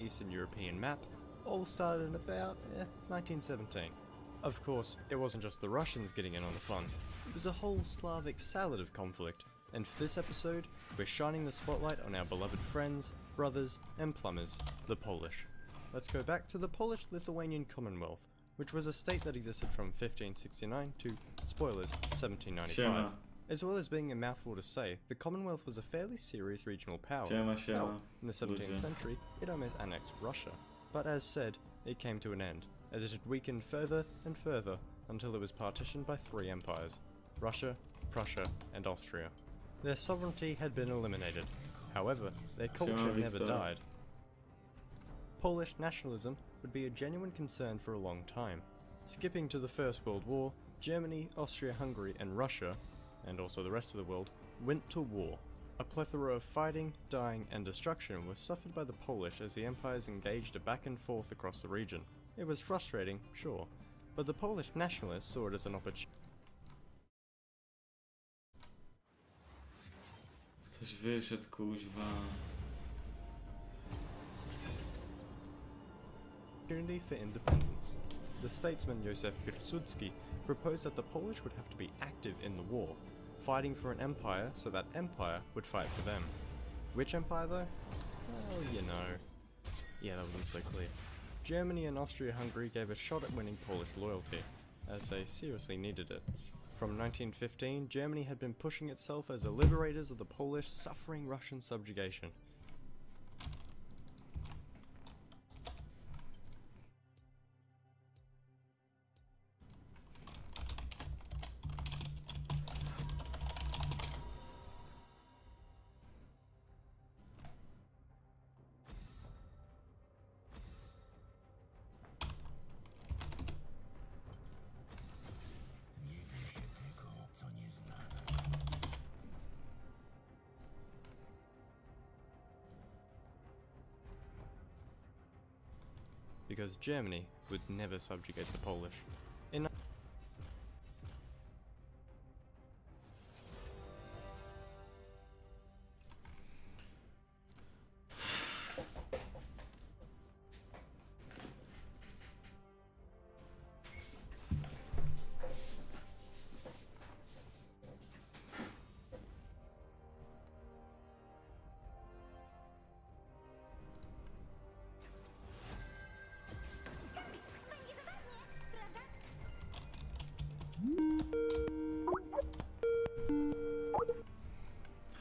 Eastern European map, all started in about 1917. Of course, it wasn't just the Russians getting in on the fun, it was a whole Slavic salad of conflict, and for this episode, we're shining the spotlight on our beloved friends, brothers, and plumbers, the Polish. Let's go back to the Polish-Lithuanian Commonwealth, which was a state that existed from 1569 to, spoilers, 1795. Siema. As well as being a mouthful to say, the Commonwealth was a fairly serious regional power. Siema. Hell, in the 17th Ludzie. century, it almost annexed Russia. But as said, it came to an end, as it had weakened further and further until it was partitioned by three empires: Russia, Prussia, and Austria. Their sovereignty had been eliminated. However, their culture never died. Polish nationalism would be a genuine concern for a long time. Skipping to the First World War, Germany, Austria-Hungary, and Russia, and also the rest of the world, went to war. A plethora of fighting, dying, and destruction was suffered by the Polish as the empires engaged a back and forth across the region. It was frustrating, sure, but the Polish nationalists saw it as an opportunity Coś wyszedł, kuźwa. for independence. The statesman Józef Piłsudski proposed that the Polish would have to be active in the war, fighting for an empire so that empire would fight for them. Which empire though? Well, you know. Yeah, that wasn't so clear. Germany and Austria-Hungary gave a shot at winning Polish loyalty, as they seriously needed it. From 1915, Germany had been pushing itself as the liberators of the Polish suffering Russian subjugation. Because Germany would never subjugate the Polish. In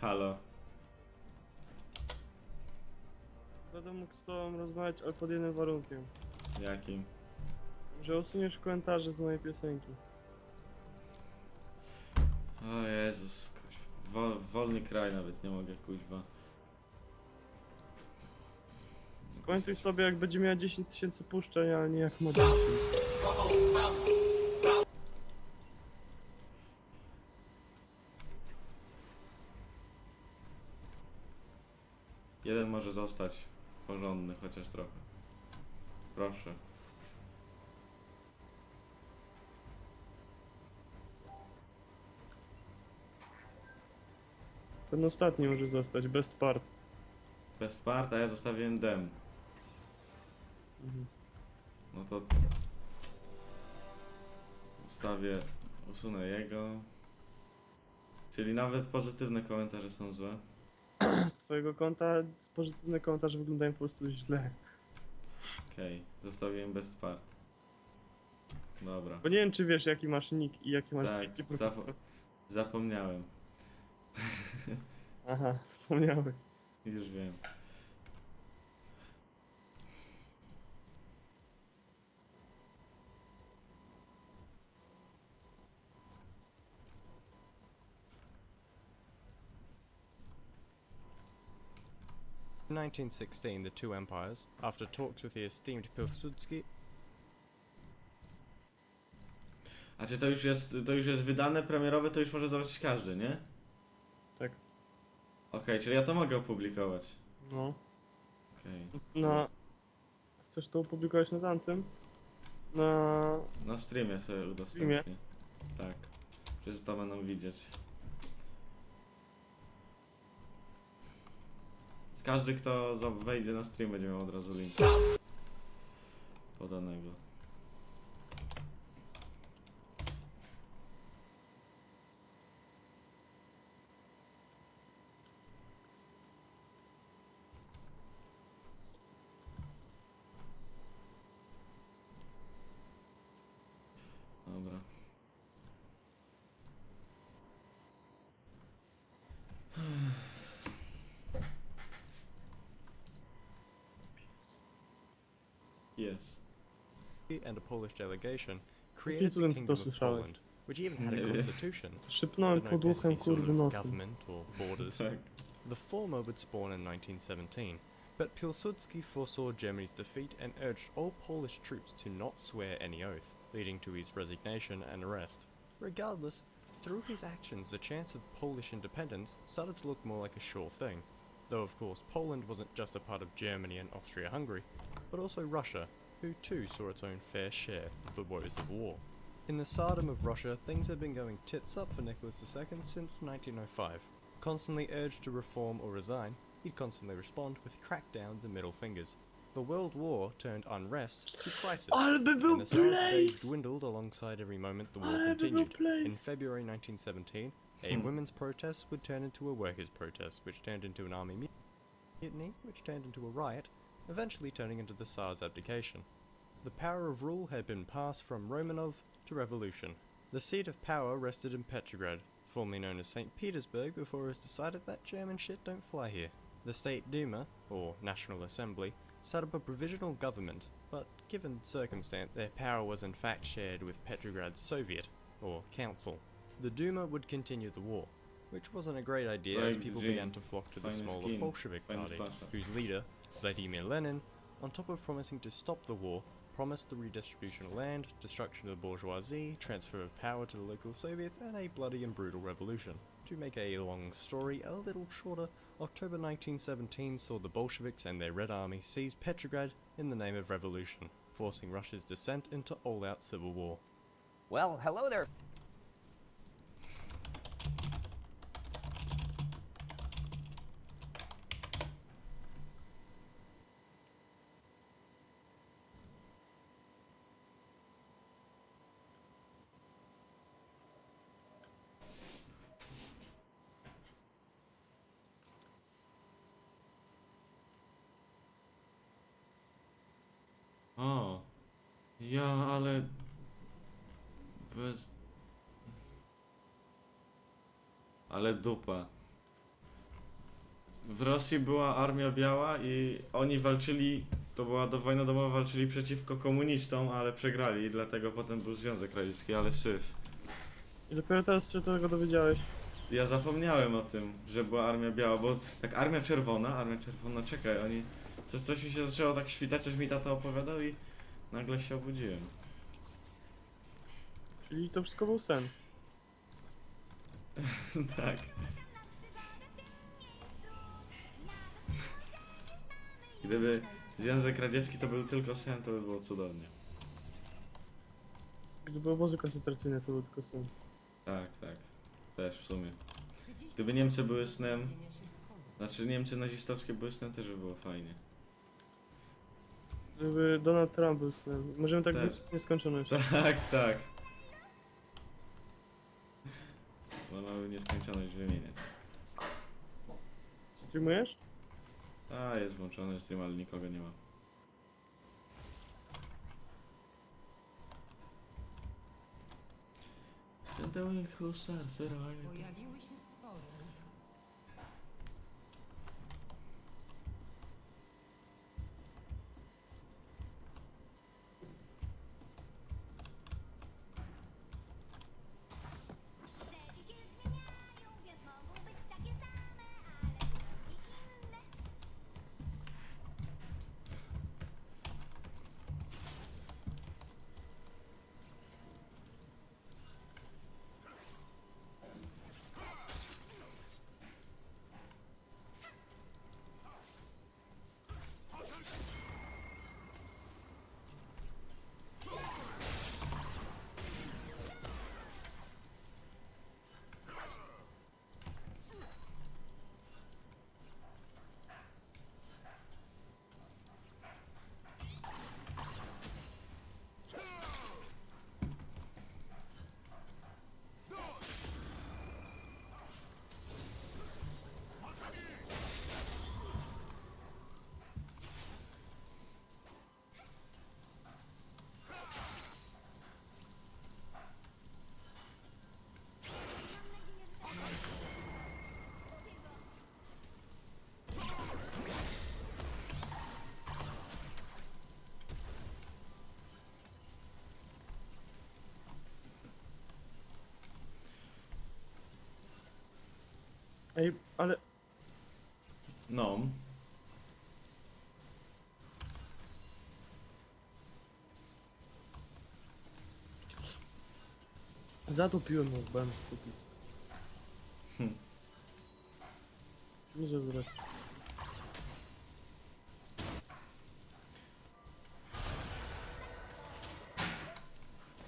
Halo. Będę mógł z tobą rozmawiać, ale pod jednym warunkiem. Jakim? Że usuniesz komentarze z mojej piosenki. O Jezus, kuźwa. Wolny kraj nawet nie mogę, kuźwa. Skończyć sobie, jak będzie miała 10 000 puszczeń, ale nie jak ma 10. Jeden może zostać porządny, chociaż trochę. Proszę. Ten ostatni może zostać, best part. Best part, a ja zostawiłem dem. Mhm. No to... usunę jego. Czyli nawet pozytywne komentarze są złe. Z twojego konta pozytywne komentarze wyglądają po prostu źle. Okej, zostawiłem best part. Dobra. Bo nie wiem, czy wiesz, jaki masz nick i jaki masz Tak, fikcję zapomniałem. Aha, wspomniałeś. Już wiem. In 1916, the two empires, after talks with the esteemed Piłsudski, A czy to już jest wydane, premierowe, to już może zobaczyć każdy, nie? Tak. Okej, czyli ja to mogę opublikować. No. Okej. Na... Chcesz to opublikować na tamtym? Na streamie sobie udostępnię. Tak. Wszyscy to będą widzieć. każdy kto wejdzie na stream będzie miał od razu link podanego. Dobra. Yes. And a Polish delegation created the cudem ty Kingdom to of słyszałeś? Poland, which even had a constitution, Szybnąłem but no pod uchem, pesky sort kurde, of nosem. government or borders. Tak. The former would spawn in 1917, but Pilsudski foresaw Germany's defeat and urged all Polish troops to not swear any oath, leading to his resignation and arrest. Regardless, through his actions the chance of Polish independence started to look more like a sure thing, though of course Poland wasn't just a part of Germany and Austria-Hungary, but also Russia, who too saw its own fair share of the woes of war. In the Tsardom of Russia, things had been going tits up for Nicholas II since 1905. Constantly urged to reform or resign, he'd constantly respond with crackdowns and middle fingers. The World War turned unrest to crisis, Ale by był and the Tsar's days place! dwindled alongside every moment the war Ale by był continued. In place! February 1917, a women's protest would turn into a workers' protest, which turned into an army mutiny, which turned into a riot, eventually turning into the Tsar's abdication. The power of rule had been passed from Romanov to revolution. The seat of power rested in Petrograd, formerly known as St. Petersburg, before it was decided that German shit don't fly here. The State Duma, or National Assembly, set up a provisional government, but given circumstance, their power was in fact shared with Petrograd's Soviet, or Council. The Duma would continue the war, which wasn't a great idea as people began to flock to the smaller Bolshevik party, whose leader, Vladimir Lenin, on top of promising to stop the war, promised the redistribution of land, destruction of the bourgeoisie, transfer of power to the local Soviets, and a bloody and brutal revolution. To make a long story a little shorter, October 1917 saw the Bolsheviks and their Red Army seize Petrograd in the name of revolution, forcing Russia's descent into all-out civil war. Well, hello there. O, ja, ale bez... Ale dupa. W Rosji była Armia Biała i oni walczyli, to była wojna domowa, walczyli przeciwko komunistom, ale przegrali i dlatego potem był Związek Radziecki, ale syf. I dopiero teraz się tego dowiedziałeś. Ja zapomniałem o tym, że była Armia Biała, bo tak Armia Czerwona, czekaj, oni... Coś mi się zaczęło tak świtać, coś mi tata opowiadał i nagle się obudziłem. Czyli to wszystko był sen. Tak. Gdyby Związek Radziecki to był tylko sen, to by było cudownie. Gdyby obozy koncentracyjne, to był tylko sen. Tak, tak. Też w sumie. Gdyby Niemcy były snem, znaczy Niemcy nazistowskie były snem, też by było fajnie. Żeby Donald Trump był snem. Możemy tak Też. być w nieskończoność. Tak, tak. Wolałby nieskończoność wymieniać. Streamujesz? A, jest włączony stream, ale nikogo nie ma. Pojawiły się stwory. Rzeczy się zmieniają, więc mogą być takie same, ale i inne. Ale... No. Zatopiłem mu w będę kupić. Nie zazdroszczę.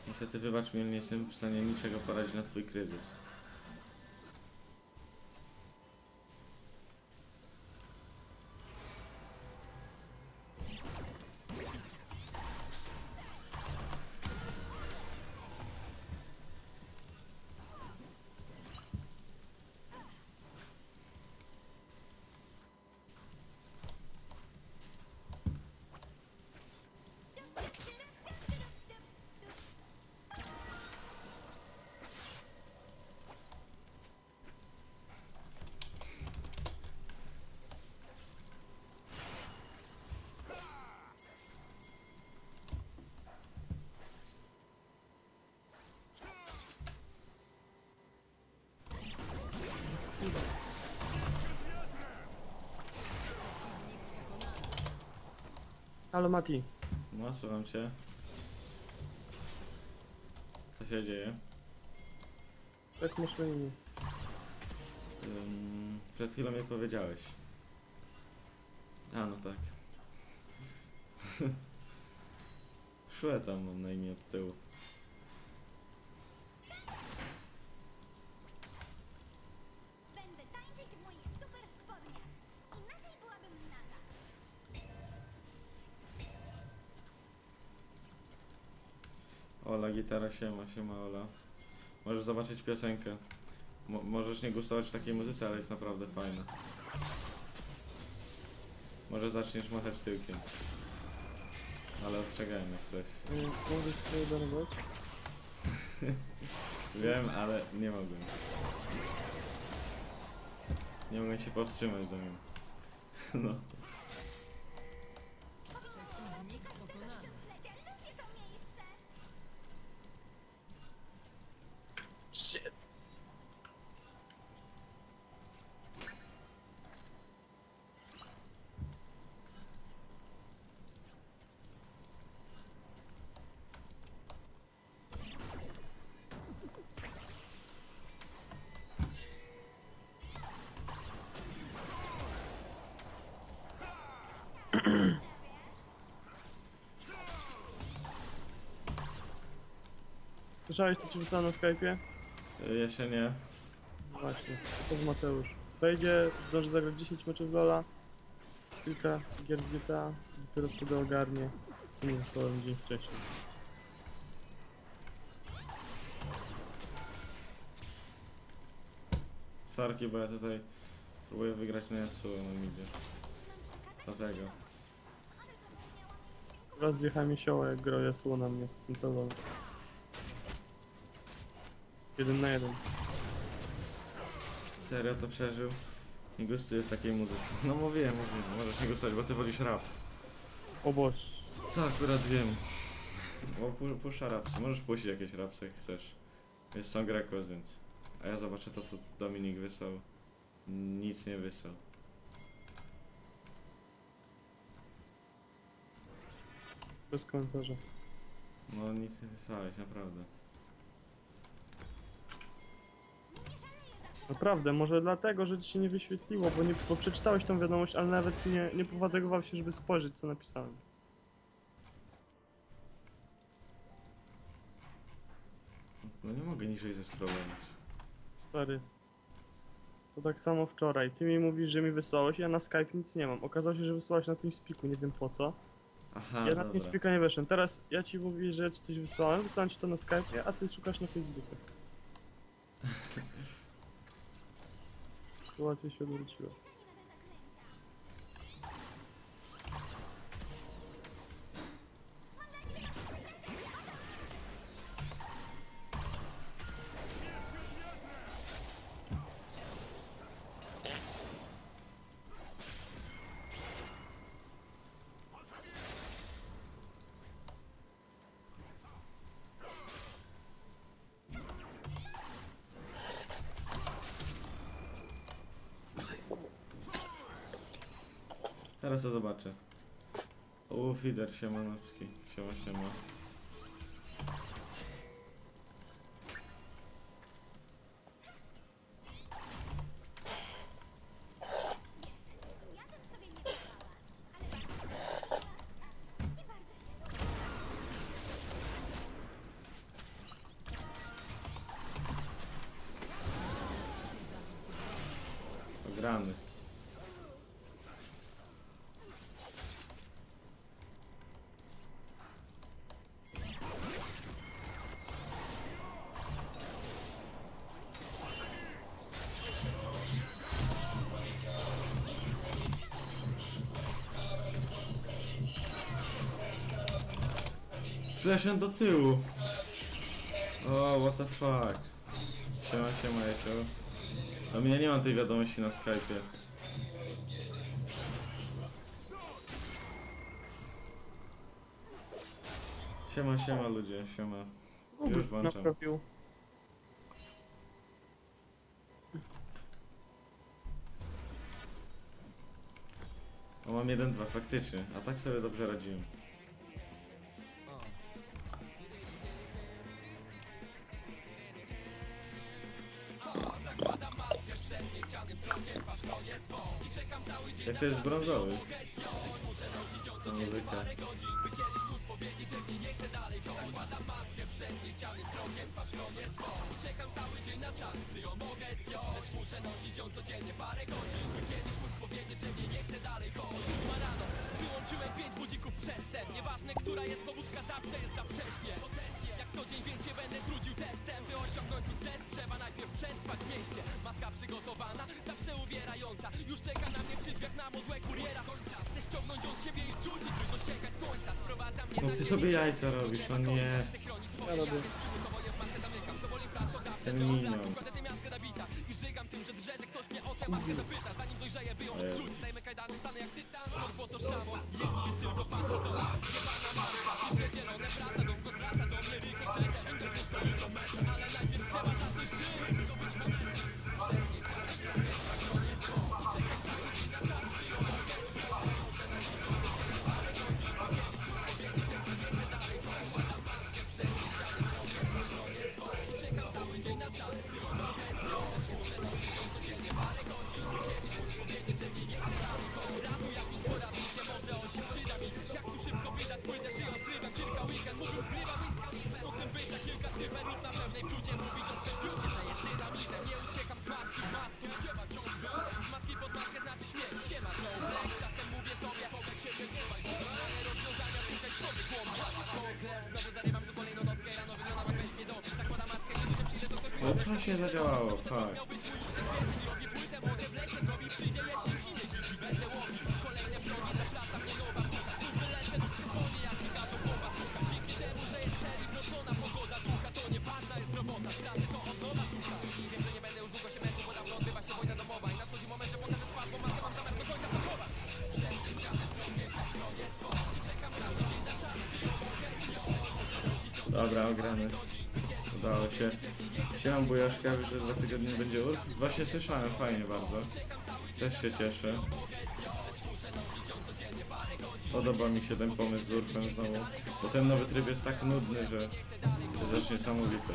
Niestety wybacz mi, ale nie jestem w stanie niczego poradzić na twój kryzys. Halo Mati. No, słucham cię. Co się dzieje? Jak masz na imię? Przed chwilą mi powiedziałeś. A, no tak. Szłe tam mam na imię od tyłu. Będę tańczyć w moich super spodniach. Inaczej byłabym naga. Ola, gitara, siema Ola. Możesz zobaczyć piosenkę. Możesz nie gustować w takiej muzyce, ale jest naprawdę fajna. Może zaczniesz machać tyłkiem. Ale ostrzegałem jak coś. Możesz sobie darować? Wiem, ale nie mogłem. Nie mogłem się powstrzymać do nim. No. Przeciwnik pokonany. Książlecie, lubię to miejsce. Shit. Słyszałeś co ci wysłałem na Skype'ie? Jeszcze nie. Właśnie, to z Mateusz. Wejdzie, zdąży zagrać 10 meczów LoL'a, kilka gier w GTA, dopiero wtedy ogarnie, co mu wysłałem dzień wcześniej. Sarki, bo ja tutaj próbuję wygrać na Yasuo, no mi idzie. Dlatego. Raz zjechałem jesioła jak grał Yasuo na mnie w tym LoL. 1 na 1. Serio to przeżył? Nie gustuję w takiej muzyce. No mówiłem, możesz nie gustować, bo ty wolisz rap. O Boże. To akurat wiem. Bo puszcza rapsy. Możesz puścić jakieś rapsy jak chcesz. Jest song Records, więc... A ja zobaczę to co Dominik wysłał. Nic nie wysłał. Bez komentarza. No nic nie wysłałeś, naprawdę. Naprawdę, może dlatego, że ci się nie wyświetliło, bo przeczytałeś tą wiadomość, ale nawet nie pofatygował się, żeby spojrzeć co napisałem. No nie mogę niżej zeskrolować. Stary. To tak samo wczoraj. Ty mi mówisz, że mi wysłałeś, ja na Skype nic nie mam. Okazało się, że wysłałeś na tym spiku, nie wiem po co. Aha, Ja na tym dobra. spika nie weszłem. Teraz ja ci mówię, że ja ci coś wysłałem ci to na Skype'ie, a ty szukasz na Facebooku. Sytuacja się odwróciła. Zaraz to zobaczę. Fider, siemanowski. Siema. Ja bym sobie nie wybrała, ale nie bardzo się to Gramy. Flashem do tyłu. O, what the fuck. Siema, Jesio. A mnie nie mam tej wiadomości na Skype'ie. Siema ludzie, siema. Już włączam. Naprawił. O, mam 1-2 faktycznie, a tak sobie dobrze radziłem. Jak to jest brązowy? Ta muzyka. Wyłączyłem 5 budzików przez sen. Nieważne, która jest pobudka, zawsze jest za wcześnie. Jak co dzień więc się będę trudził testem, by osiągnąć sukces. Trzeba najpierw przetrwać w mieście. Maska przygotowana, zawsze uwierająca. Już czeka na mnie przy drzwiach na modłę kuriera końca. Chcę ściągnąć ją z siebie i zrzucić, by dosięgać słońca. Sprowadza mnie No ty sobie jajca robisz, no nie. Ja robię. Ten minion. I żygam tym, że drże, że ktoś mnie o tę maskę zapyta. Zanim dojrzeje, by ją odrzucić. Dajmy kajdany, stanę jak tytan. Bo tożsamość jest tylko fasowa. Jebana maska, przedzierone praca. Dom go zwraca do mnie rykoszetem. Sięgam po stoi do mety, ale najpierw trzeba zacząć żyć. Zdobyć momenty. Przednie czas, na koniec go. I czekaj cały dzień na czas. Muszę nosić ją codziennie parę godzin. Kiedyś już powiedzieć, jak nie chcę dalej. Zakładam maskę, przednie ściany zrobię. Koniec go. I czekam cały dzień na czas. Muszę nosić ją codziennie parę godzin. Kiedyś już powiedzieć, że nie chcę dalej. Ratuj jak tu z poradnikiem, może on się przyda mi. Jak tu szybko wydać płytę, że ją zgrywam kilka weekend. Mówił zgrywam i skaliwę. Potem bycia kilka cyfer lub na pewnej wczucie. Mówić o swym fiucie, że jest dynamitem. Nie uciekam z maski w maskę. Śpiewa ciągle. Z maski pod maskę znaczy śmiech. Siema Joe Black. Czasem mówię sobie, pobek się wygrywaj. Ale rozwiązania szukać sobie głąb. Znowu zarywam tu kolejną nockę. Rano wyglądam jak weź mnie dobi. Zakładam maskę, nie wiem, przyjdę do ktoś. O, coś nie zadziałało, fuck. Miał być mój już sekretny. Robię płytę, młode w lesie zrobi. Przyjdzie jesień, zimie dziki. Będę łowił. Kolejne progi, zapraszam mnie nowa buta. Znów wylecę lub przyzwolnie, jak mi każą chłopa. Szukam dzięki temu, że jest celi wrocona pogoda. Ducha to nieważna jest robota. Stracę to od nowa szuka. I wiem, że nie będę już długo się męczył, bo dawno odbywa się wojna domowa. I nadchodzi moment, że pokażę twarz, bo maskę mam zamiar do końca pochować. Przed tym czasem zrobię też koniec swój. I czekam cały dzień na czas, gdy ją mogę zdjąć. Dobra, ograny. Udało się. Siemam bujaszka, wiesz, że 2 tygodnie będzie urf? Właśnie słyszałem, fajnie bardzo. Też się cieszę. Podoba mi się ten pomysł z urfem znowu. Bo ten nowy tryb jest tak nudny, że jest aż niesamowity.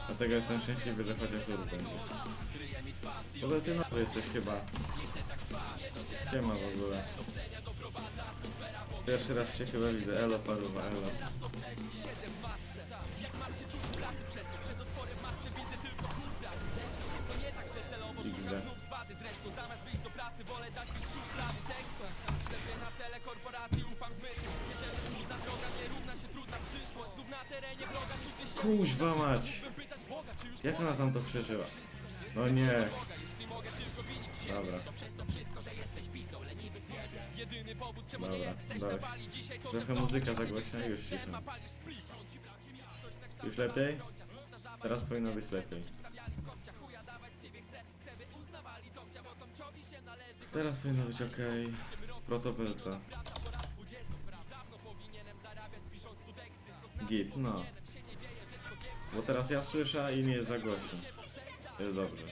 Dlatego jestem szczęśliwy, że chociaż urf będzie. W ogóle ty nowy jesteś chyba. Siema w ogóle. Pierwszy raz cię chyba widzę. Elo paruwa, elo. XD. Zresztą zamiast wyjść do pracy wolę dać mi szuflady tekstu. Ślepy na cele korporacji, ufam zmysłu. Jeżeli trudna droga nie równa się trudna przyszłość. Znów na terenie wroga czuję się. Kuźwa mać! Jak ona tam to przeżyła? No nie. Dobra. Dobra, dałeś. Trochę muzyka zagłośna i już ciszę. Już lepiej? Teraz powinno być lepiej. Teraz powinno być ok. Protowelta. Git, no. Bo teraz ja słyszę i nie jest za głośno. Jest dobrze.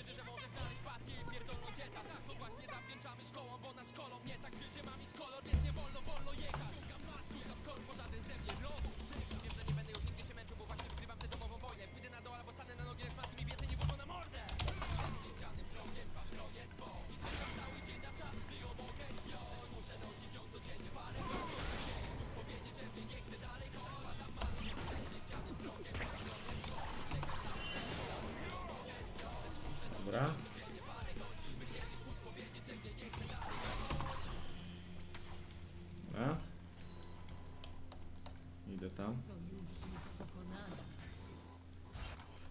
tam.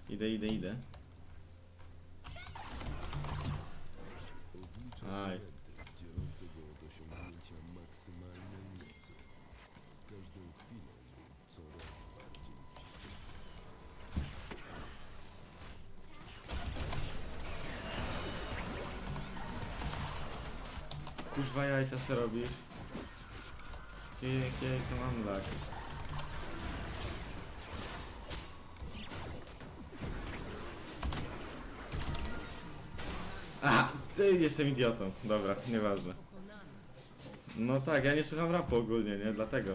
Idę. Aj. Kuźwa jajca se robisz. Jakie są mam lag. A, ty jestem idiotą. Dobra, nieważne. No tak, ja nie słucham rapu ogólnie, nie? Dlatego.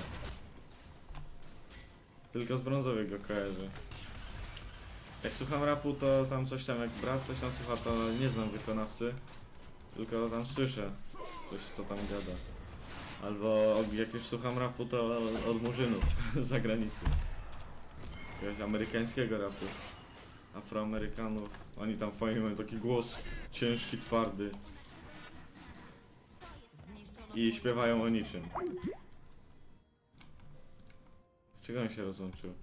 Tylko z brązowych go kojarzę. Jak słucham rapu, to tam coś tam, jak brat coś tam słucha, to nie znam wykonawcy. Tylko tam słyszę coś, co tam gada. Albo jak już słucham rapu, to od murzynów z zagranicy. Jakiegoś amerykańskiego rapu. Afroamerykanów. Oni tam fajnie mają taki głos ciężki, twardy. I śpiewają o niczym. Z czego on się rozłączył?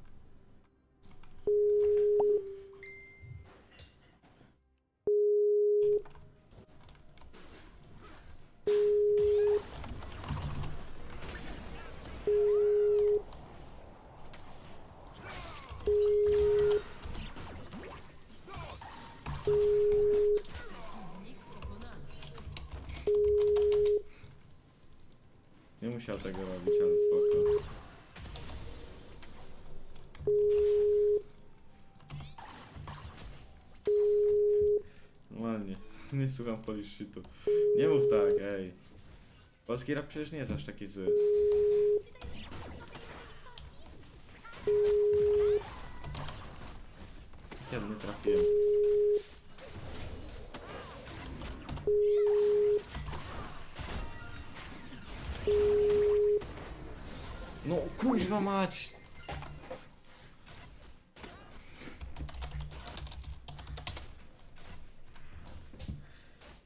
Nie musiał tego robić, ale spoko. Normalnie. Nie słucham polish shitu. Nie mów tak, ej. Polski rap przecież nie jest aż taki zły. Kiedy nie trafiłem. No kuźwa mać!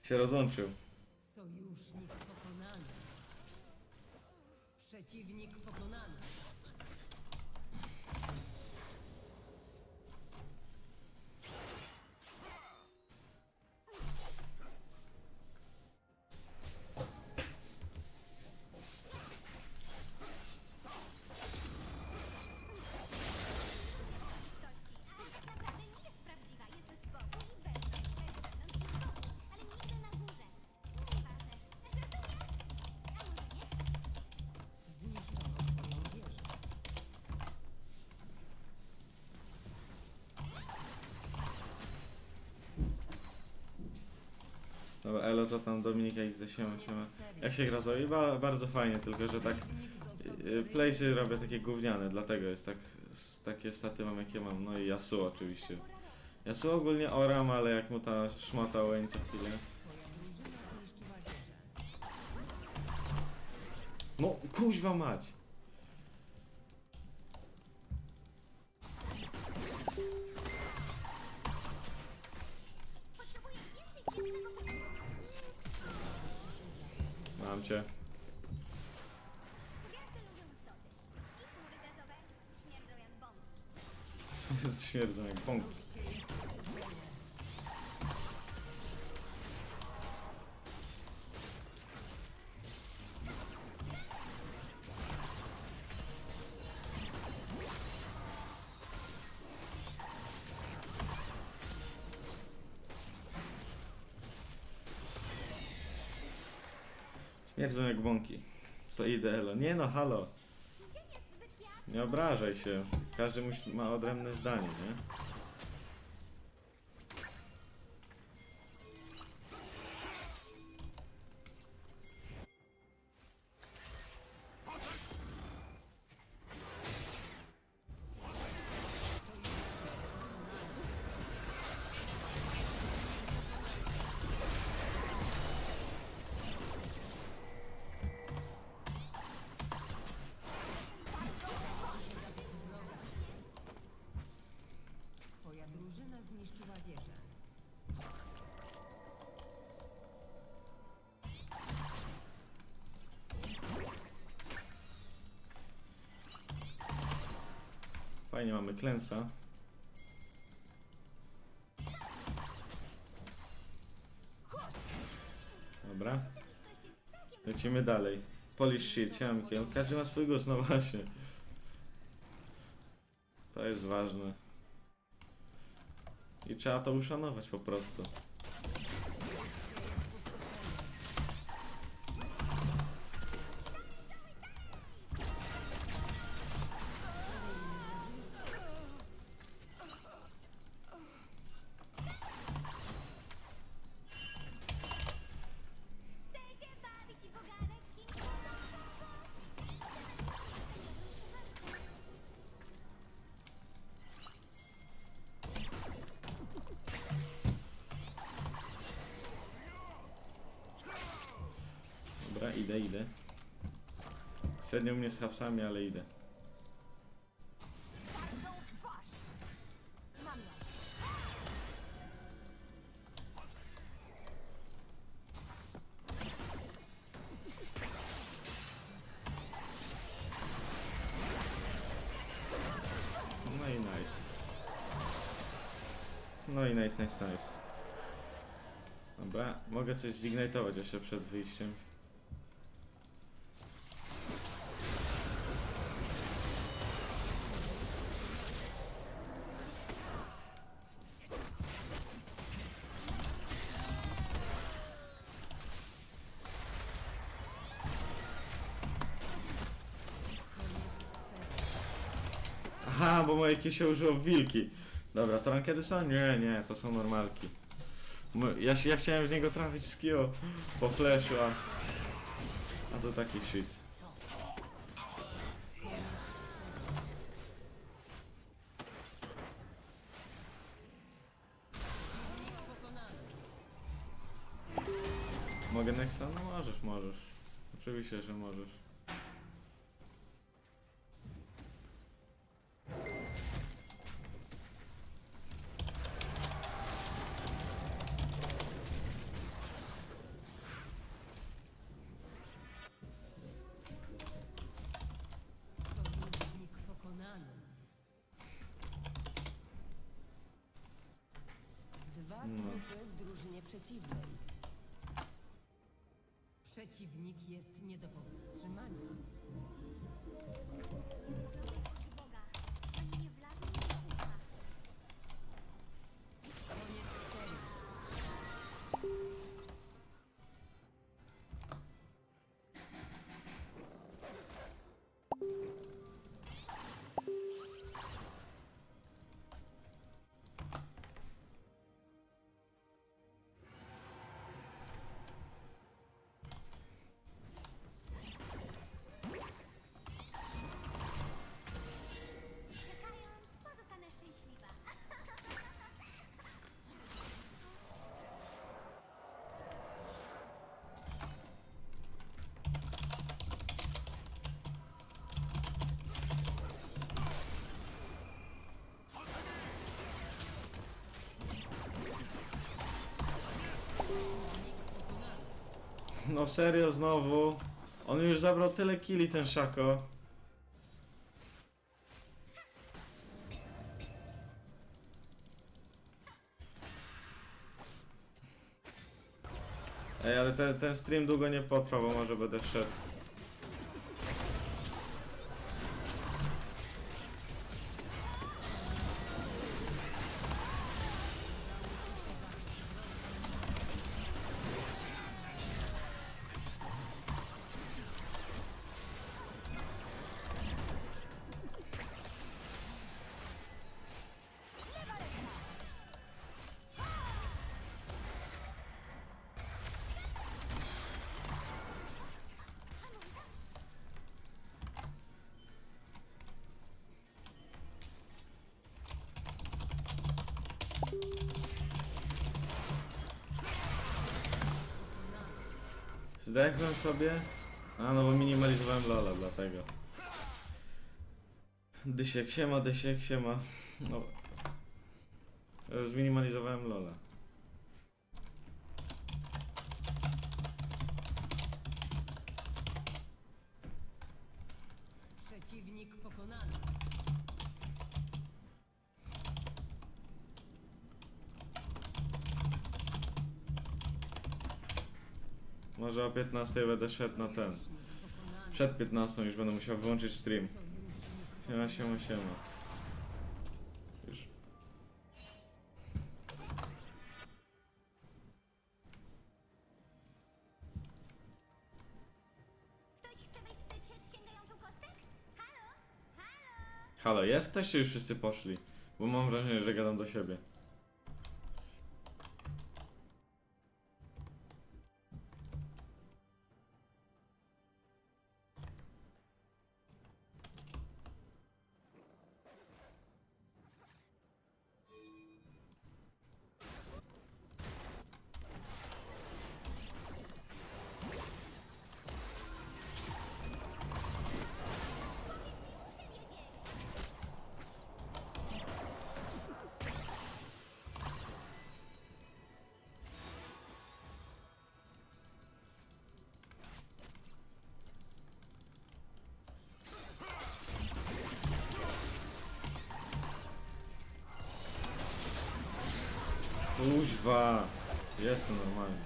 Się rozłączył. Sojusznik pokonany. Przeciwnik pokonany. Naprawdę nie jest prawdziwa, jest z boku i wewnątrz, leży wewnątrz i z boku, ale nigdy na górze. Nieważne. Żartuję? A może nie? Zniszczono twoją wieżę. Dobra, elo, co tam Dominika ich zasiema. Jak się gra Zoe? Bardzo fajnie, tylko że tak playsy robię takie gówniane, dlatego jest tak, takie staty mam jakie mam. No i Yasuo oczywiście. Yasuo ogólnie oram, ale jak mu ta szmata łęń co chwilę. No kuźwa mać! Potrzebuję więcej wiedzy na kompletnie. Mam cię. Gwiazdy lubią psoty. I chmury gazowe śmierdzą jak bomby. Śmierdzą jak bąki. Śmierdzą jak bąki. To idę elo. Nie no, halo. Dzień jest zbyt jasny. Nie obrażaj się. Każdy ma odrębne zdanie, nie? Fajnie, mamy klęsa. Dobra. Lecimy dalej. Polish shield, siamkiem. Każdy ma swój głos, no właśnie. To jest ważne. I trzeba to uszanować po prostu. Chcę się bawić i pogadać z kimś. Dobra, idę. Średnio mnie z hapsami, ale idę. No i nice. No i nice. Dobra, mogę coś zignitować jeszcze przed wyjściem. Aha, bo moje Q się użyło w wilki. Dobra, to rankiedy są? Nie, to są normalki. Ja chciałem w niego trafić z Q po flashu, a to taki shit. Mogę Nexa? No możesz. Oczywiście, że możesz. Sojusznik pokonany. Dwa grupy w drużynie przeciwnej. Przeciwnik jest nie do powstrzymania. Spoglądaj w oczy Boga. Ani nie wlatuj mi do ucha. Koniec serii. Czekając, pozostanę szczęśliwa. No serio znowu? On już zabrał tyle killi ten Szako. Ej, ale ten stream długo nie potrwa, bo może będę szedł. Zdechłem sobie? A no bo minimalizowałem LoL'a, dlatego. Dysiek siema. No. Zminimalizowałem LoL'a. Przeciwnik pokonany. Może o 15 będę szedł na ten. Przed 15 już będę musiał wyłączyć stream. Siema, siema, siema. Już. Ktoś chce wejść w tę ciecz sięgającą kostek? Halo? Halo? Halo, jest ktoś, czy już wszyscy poszli? Bo mam wrażenie, że gadam do siebie. Kuźwa! Jestem normalny.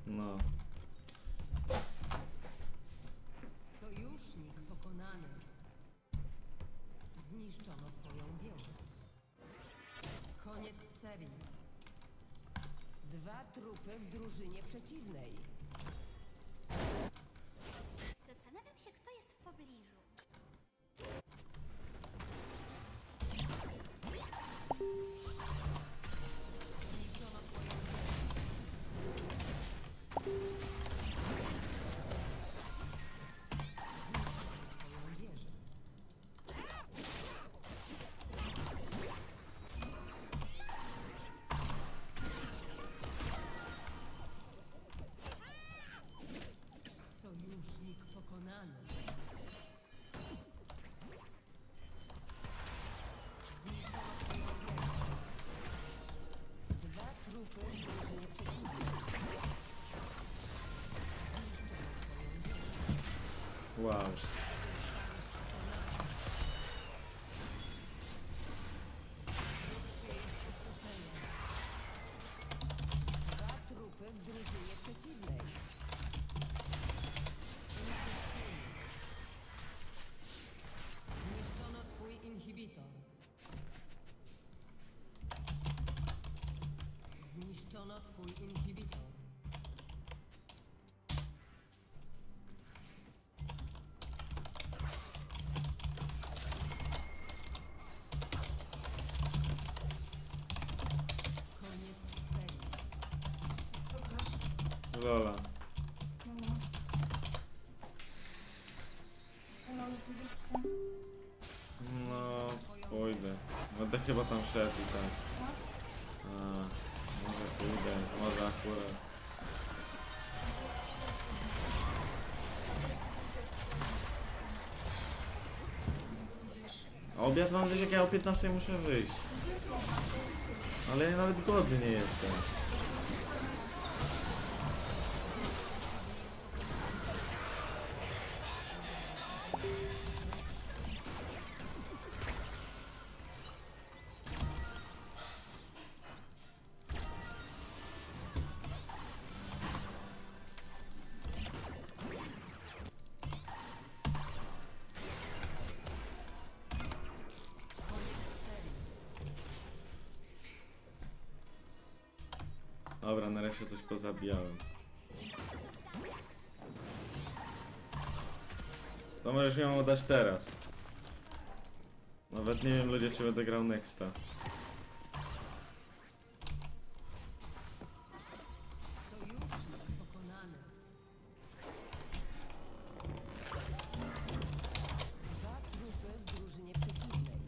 No. Sojusznik pokonany. Zniszczono twoją wieżę. Koniec serii. 2 trupy w drużynie przeciwnej. Zastanawiam się, kto jest w pobliżu. Zniszczono twoją wieżę. Twoją wieżę. Sojusznik pokonany. Zniszczono twoją wieżę. 2 trupy w drużynie przeciwnej. Wow. Dwa trupy w drużynie przeciwnej. Zniszczono twój inhibitor. Zniszczono twój inhibitor. Koniec serii. LoL'a. No, pójdę. Będę chyba tam szedł i tak. A, może pójdę, może akurat. A obiad mam gdzieś, jak ja o 15 muszę wyjść. Ale ja nawet głodny nie jestem. Dobra, nareszcie coś pozabijałem. To możesz mi ją oddać teraz. Nawet nie wiem, ludzie, czy będę grał nexta. Sojusznik pokonany. 2 trupy w drużynie przeciwnej.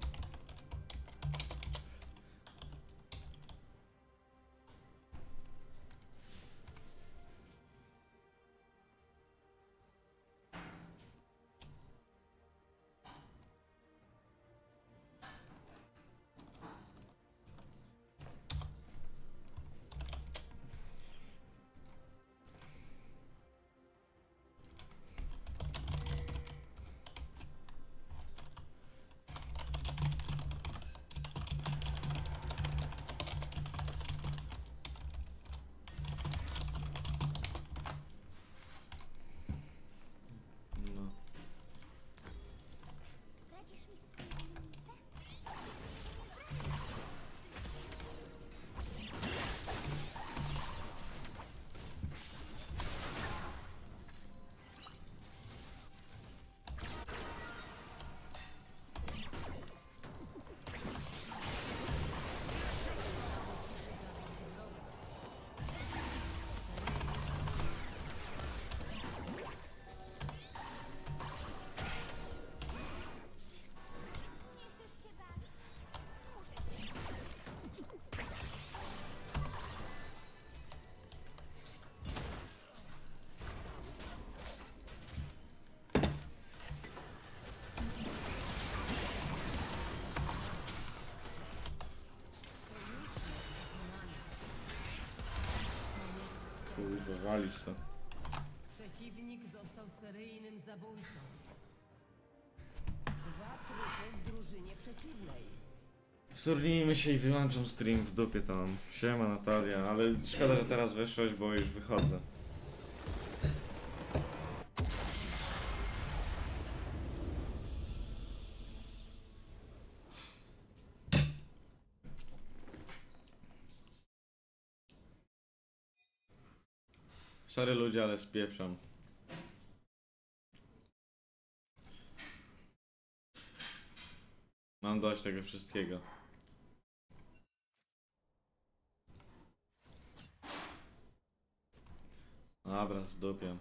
Kurwa, walić to. Przeciwnik został seryjnym zabójcą. 2 trupy w drużynie przeciwnej. Surnijmy się i wyłączam stream w dupie tam. Siema Natalia, ale szkoda, że teraz wyszłeś, bo już wychodzę. Sorry ludzie, ale spieprzam. Mam dość tego wszystkiego. Dobra, zdupiam.